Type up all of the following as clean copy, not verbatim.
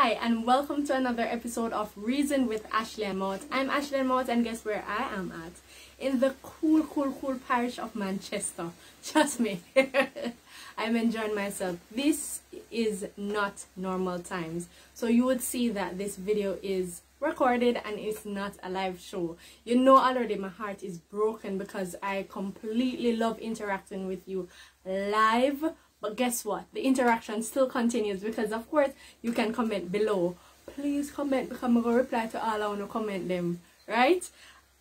Hi and welcome to another episode of Reason with Ashleigh-Ann Mowatt. I'm Ashleigh-Ann Mowatt and guess where I am at? In the cool parish of Manchester. Trust me, I'm enjoying myself. This is not normal times. So you would see that this video is recorded and it's not a live show. You know already my heart is broken because I completely love interacting with you live. But guess what? The interaction still continues because of course you can comment below. Please comment because I'm going to reply to all I want to comment them. Right?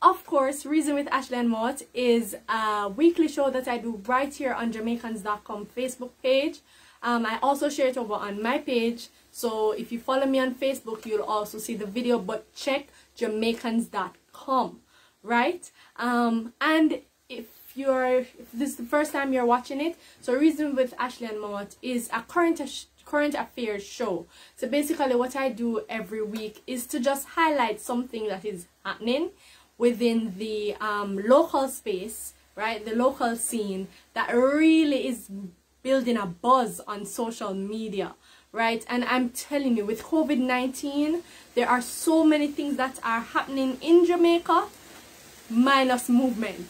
Of course, Reason with Ashleigh-Ann Mowatt is a weekly show that I do right here on Jamaicans.com Facebook page. I also share it over on my page. So if you follow me on Facebook, you'll also see the video. But check Jamaicans.com. Right? And if this is the first time you're watching it, so Reason with Ashleigh-Ann Mowatt is a current affairs show. So basically what I do every week is to just highlight something that is happening within the local space, right, the local scene that really is building a buzz on social media, right? And I'm telling you, with COVID-19 there are so many things that are happening in Jamaica minus movement.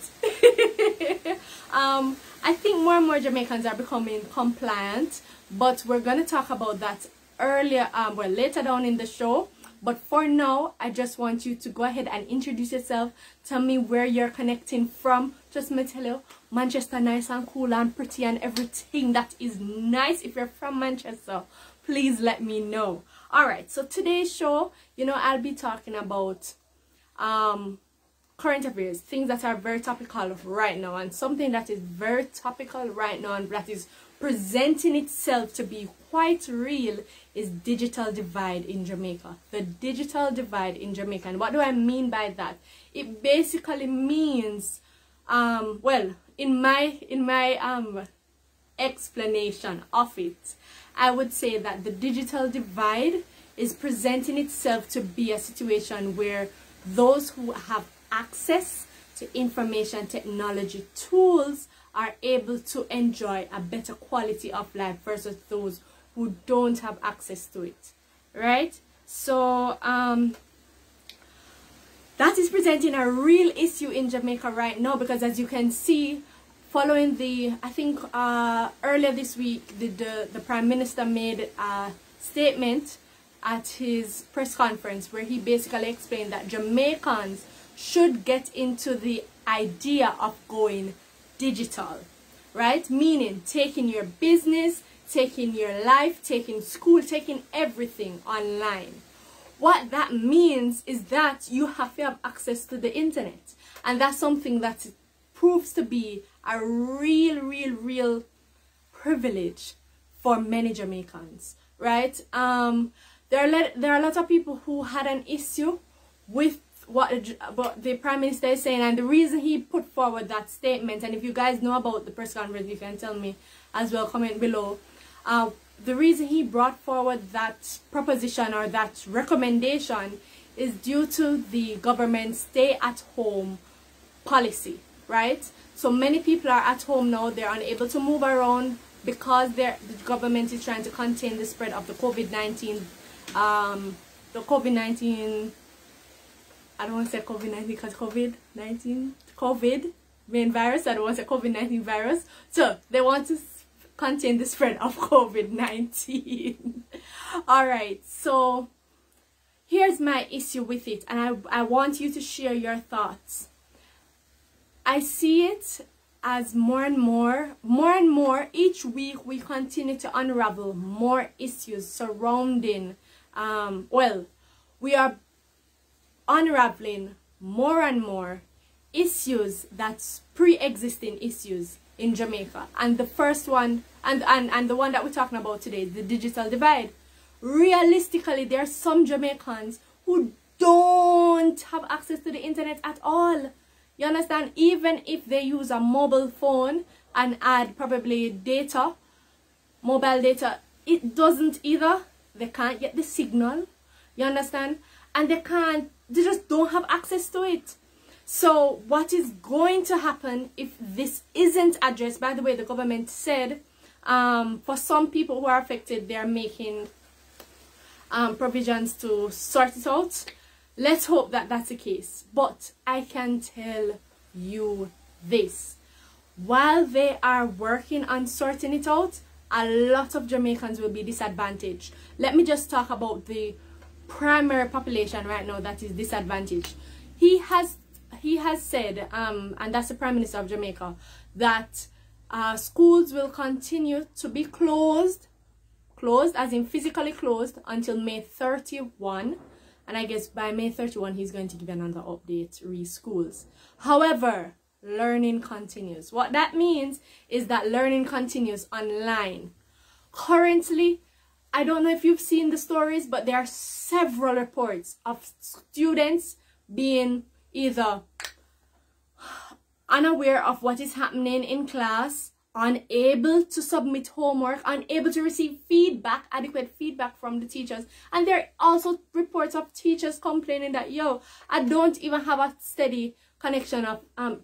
I think more and more Jamaicans are becoming compliant, but we're going to talk about that later down in the show. But for now, I just want you to go ahead and introduce yourself. Tell me where you're connecting from. Just me tell you, Manchester nice and cool and pretty and everything that is nice. If you're from Manchester, please let me know. Alright, so today's show, I'll be talking about current affairs, things that are very topical right now, and something that is very topical right now and that is presenting itself to be quite real is digital divide in Jamaica. The digital divide in Jamaica. And what do I mean by that? It basically means well, in my explanation of it, I would say that the digital divide is presenting itself to be a situation where those who have access to information technology tools are able to enjoy a better quality of life versus those who don't have access to it, right? So that is presenting a real issue in Jamaica right now, because as you can see, following I think earlier this week the Prime Minister made a statement at his press conference where he basically explained that Jamaicans should get into the idea of going digital, right? Meaning taking your business, taking your life, taking school, taking everything online. What that means is that you have to have access to the internet, and that's something that proves to be a real privilege for many Jamaicans, right? There are a lot of people who had an issue with what the Prime Minister is saying, and the reason he put forward that statement, and if you guys know about the press conference, you can tell me as well, comment below. The reason he brought forward that proposition or that recommendation is due to the government's stay-at-home policy, right? So many people are at home now, they're unable to move around because the government is trying to contain the spread of the COVID-19 I don't want to say COVID-19 because COVID main virus. I don't want to say COVID-19 virus. So they want to contain the spread of COVID-19. Alright, so here's my issue with it, and I want you to share your thoughts. I see it as more and more each week we continue to unravel more issues surrounding we are unraveling more and more issues that's pre-existing issues in Jamaica. And the first one and the one that we're talking about today, the digital divide. Realistically, there are some Jamaicans who don't have access to the internet at all. You understand? Even if they use a mobile phone and add probably data, mobile data, it doesn't either. They can't get the signal. You understand? And they just don't have access to it. So what is going to happen if this isn't addressed? By the way, the government said for some people who are affected, they are making provisions to sort it out. Let's hope that that's the case. But I can tell you this. While they are working on sorting it out, a lot of Jamaicans will be disadvantaged. Let me just talk about the primary population right now that is disadvantaged. He has said, and that's the Prime Minister of Jamaica, that schools will continue to be closed as in physically closed until May 31. And I guess by May 31, he's going to give another update, schools. However, learning continues. What that means is that learning continues online. Currently, I don't know if you've seen the stories, but there are several reports of students being either unaware of what is happening in class, unable to submit homework, unable to receive feedback, adequate feedback from the teachers. And there are also reports of teachers complaining that, yo, I don't even have a steady connection of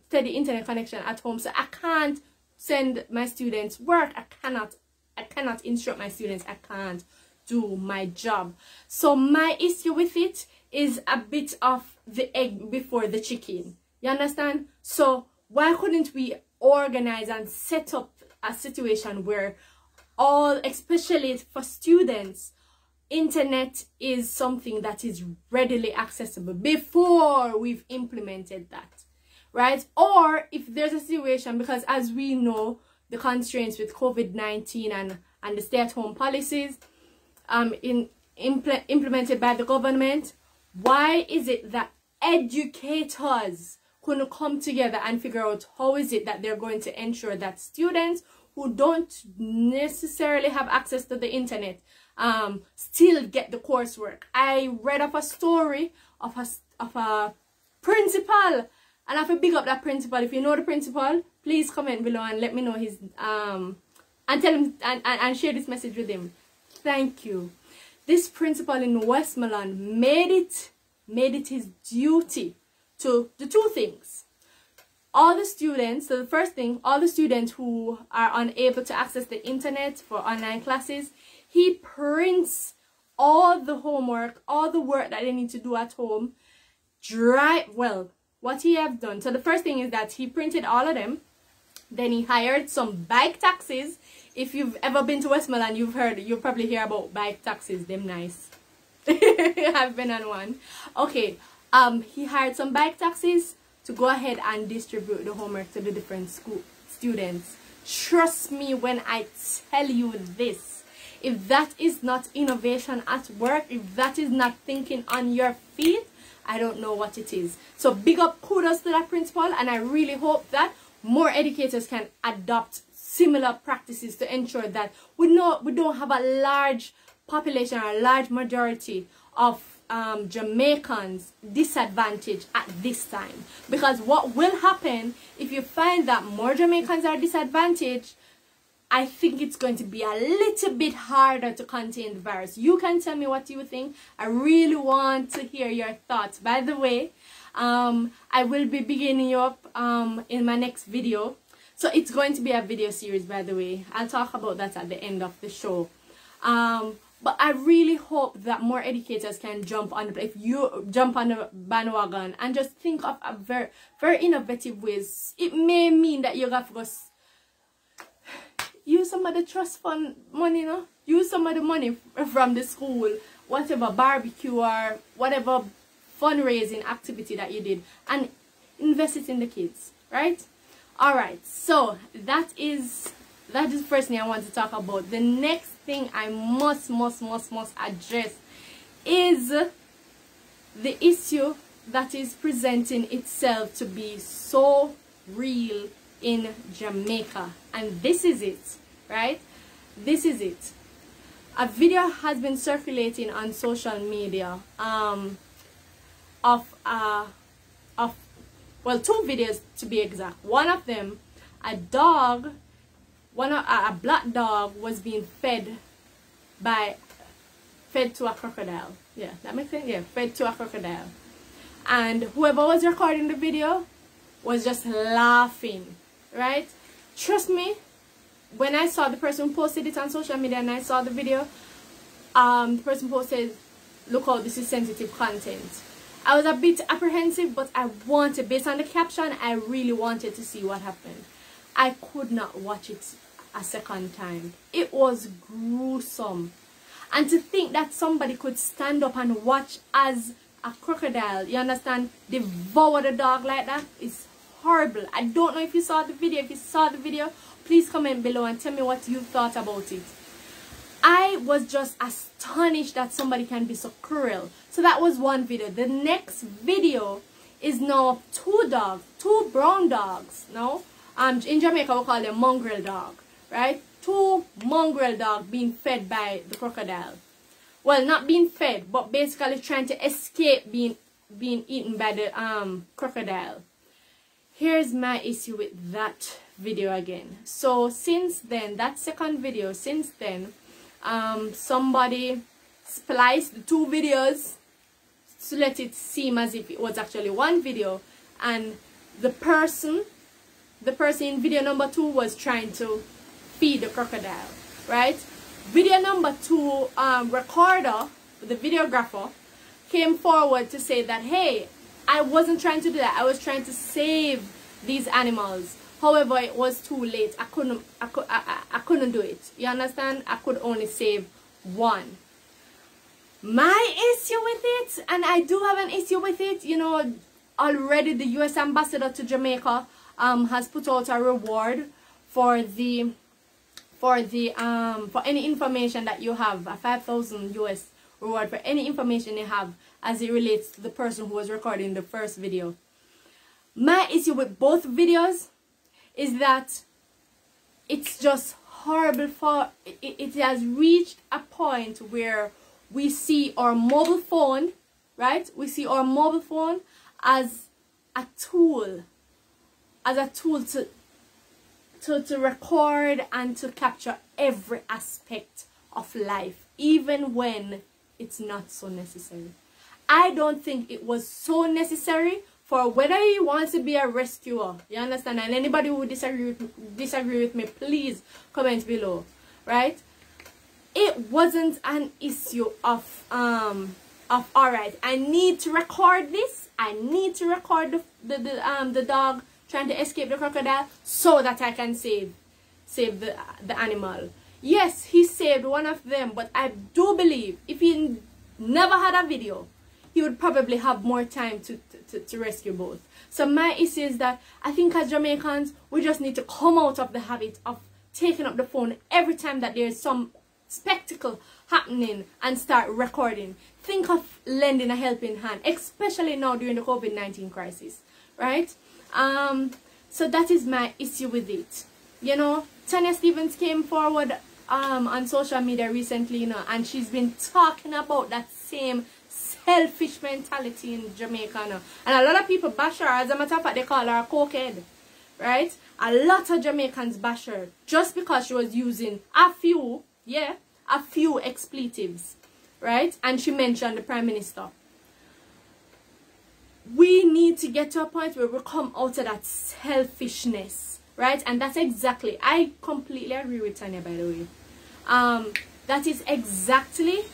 steady internet connection at home, so I can't send my students work. I cannot instruct my students. I can't do my job. So my issue with it is a bit of the egg before the chicken. You understand? So why couldn't we organize and set up a situation where all, especially for students, internet is something that is readily accessible before we've implemented that, right? Or if there's a situation, because as we know, the constraints with COVID-19 and the stay-at-home policies implemented by the government, why is it that educators couldn't come together and figure out how is it that they're going to ensure that students who don't necessarily have access to the internet still get the coursework? I read of a story of a principal, and I have to big up that principal. If you know the principal, please comment below and let me know his and tell him and share this message with him. Thank you. This principal in Westmoreland made it his duty to do two things. All the students, so the first thing, all the students who are unable to access the internet for online classes, he prints all the homework, all the work that they need to do at home. What he has done, so the first thing is that he printed all of them. Then he hired some bike taxis. If you've ever been to Westmoreland, you'll probably hear about bike taxis. Them nice. I've been on one. Okay. He hired some bike taxis to go ahead and distribute the homework to the different school students. Trust me when I tell you this. If that is not innovation at work, if that is not thinking on your feet, I don't know what it is. So big up, kudos to that principal, and I really hope that more educators can adopt similar practices to ensure that we don't have a large population or a large majority of Jamaicans disadvantaged at this time. Because what will happen if you find that more Jamaicans are disadvantaged, I think it's going to be a little bit harder to contain the virus. You can tell me what you think. I really want to hear your thoughts. By the way, I will be beginning you up in my next video. So it's going to be a video series, by the way. I'll talk about that at the end of the show. But I really hope that more educators can jump on the bandwagon and just think of a very, very innovative ways. It may mean that you have to go use some of the trust fund money, you know? Use some of the money from the school, whatever barbecue or whatever fundraising activity that you did, and invest it in the kids, right? Alright, so that is the first thing I want to talk about. The next thing I must address is the issue that is presenting itself to be so real in Jamaica. And this is it, right? This is it. A video has been circulating on social media of well, two videos to be exact. One of them, a black dog was being fed to a crocodile. Yeah, that makes sense. Yeah, fed to a crocodile. And whoever was recording the video was just laughing, right? Trust me, when I saw the person who posted it on social media and I saw the video, the person posted, look out, this is sensitive content. I was a bit apprehensive, but I wanted, based on the caption, I really wanted to see what happened. I could not watch it a second time. It was gruesome. And to think that somebody could stand up and watch as a crocodile, you understand, devour the dog like that is horrible. I don't know if you saw the video. If you saw the video, please comment below and tell me what you thought about it. I was just astonished that somebody can be so cruel. So that was one video. The next video is now two brown dogs. No, in Jamaica we call them mongrel dog, right? Two mongrel dogs being fed by the crocodile. Well, not being fed, but basically trying to escape being eaten by the crocodile. Here's my issue with that video again. So since then, that second video, since then, somebody spliced the two videos to let it seem as if it was actually one video, and the person in video number 2 was trying to feed the crocodile, right? Video number 2 recorder, the videographer, came forward to say that, hey, I wasn't trying to do that. I was trying to save these animals. However, it was too late. I couldn't do it. You understand? I could only save one. My issue with it, and I do have an issue with it, you know, already the US ambassador to Jamaica has put out a reward for any information that you have, a 5,000 US reward for any information you have as it relates to the person who was recording the first video. My issue with both videos is that it's just horrible. For it has reached a point where we see our mobile phone, right? We see our mobile phone as a tool to record and to capture every aspect of life, even when it's not so necessary. I don't think it was so necessary for whether he wants to be a rescuer. You understand? And anybody who disagree with me, please comment below, right? It wasn't an issue of alright, I need to record this. I need to record the dog trying to escape the crocodile so that I can save the animal. Yes, he saved one of them, but I do believe if he never had a video, he would probably have more time to rescue both. So my issue is that I think as Jamaicans, we just need to come out of the habit of taking up the phone every time that there's some spectacle happening and start recording. Think of lending a helping hand, especially now during the COVID-19 crisis, right? So that is my issue with it. You know, Tanya Stevens came forward on social media recently, you know, and she's been talking about that same selfish mentality in Jamaica now. And a lot of people bash her. As a matter of fact, they call her a cokehead, right? A lot of Jamaicans bash her just because she was using a few expletives, right? And she mentioned the Prime Minister. We need to get to a point where we come out of that selfishness, right? And that's exactly, I completely agree with Tanya, by the way. That is exactly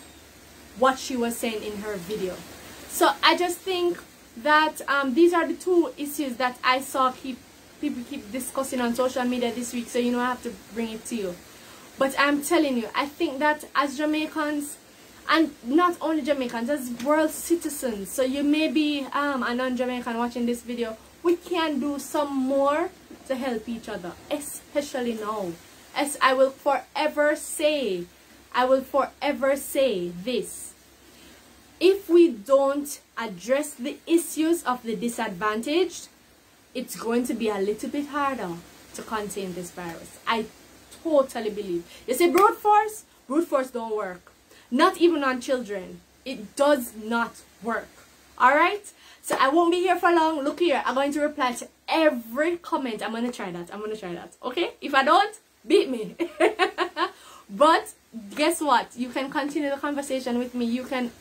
what she was saying in her video. So I just think that these are the two issues that I saw people keep discussing on social media this week, so you know I have to bring it to you. But I'm telling you, I think that as Jamaicans, and not only Jamaicans, as world citizens, so you may be a non-Jamaican watching this video, we can do some more to help each other, especially now. As I will forever say this: if we don't address the issues of the disadvantaged, it's going to be a little bit harder to contain this virus. I totally believe. You say brute force don't work. Not even on children. It does not work. Alright? So I won't be here for long. Look here, I'm going to reply to every comment. I'm going to try that. Okay? If I don't, beat me. But guess what? You can continue the conversation with me. You can,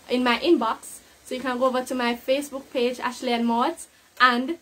in my inbox. So you can go over to my Facebook page, Ashleigh-Ann Mowatt, and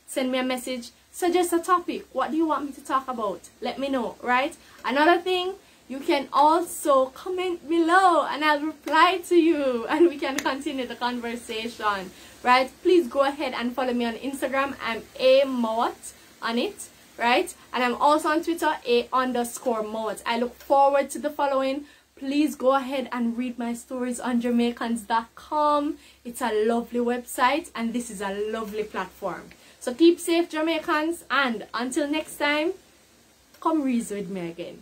send me a message. Suggest a topic. What do you want me to talk about? Let me know, right? Another thing, you can also comment below and I'll reply to you and we can continue the conversation, right? Please go ahead and follow me on Instagram. I'm A_Mowatt on it, right? And I'm also on Twitter, A_Mowatt. I look forward to the following. Please go ahead and read my stories on Jamaicans.com. It's a lovely website and this is a lovely platform. So keep safe, Jamaicans, and until next time, come reason with me again.